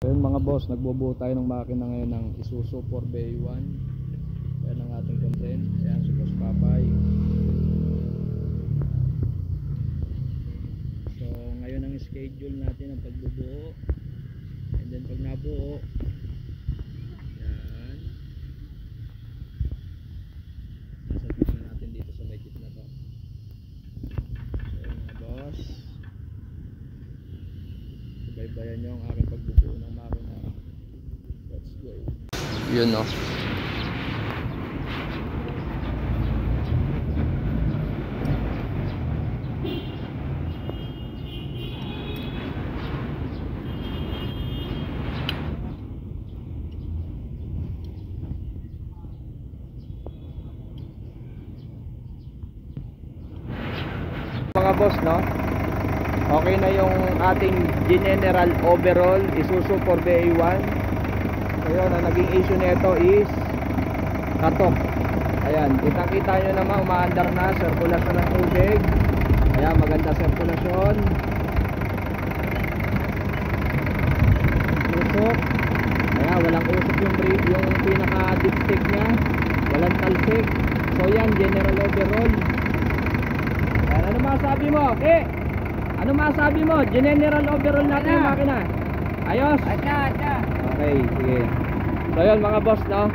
Ayun mga boss, nagbubuo tayo ng makina ngayon ng Isuzu 4BA1. Yan ang ating content. Yan si Boss Papay. So ngayon ang schedule natin ang pagbubuo. And then pag nabuo, yan, nasabit natin dito sa may gitna to. So mga boss, subaybayan nyo ang aking pagbubuo ng makina. Let's go. Yun no. Mga boss, no? Okay na yung ating general overall Isuzu 4BA1. So yun, ang naging issue nito is katok. Ayan, kitang-kita nyo naman, umaandar na, sirkulasyon ng tubig. Ayan, maganda sirkulasyon. Usok. Ayan, walang usok yung pinaka-dipstick nya. Walang talsik. So yan, general overall. Ayan, ano masabi mo? Okay. Ano masabi mo? General overall natin yung makina. Ayos? Acha. Okay, sige. So yun mga boss, no?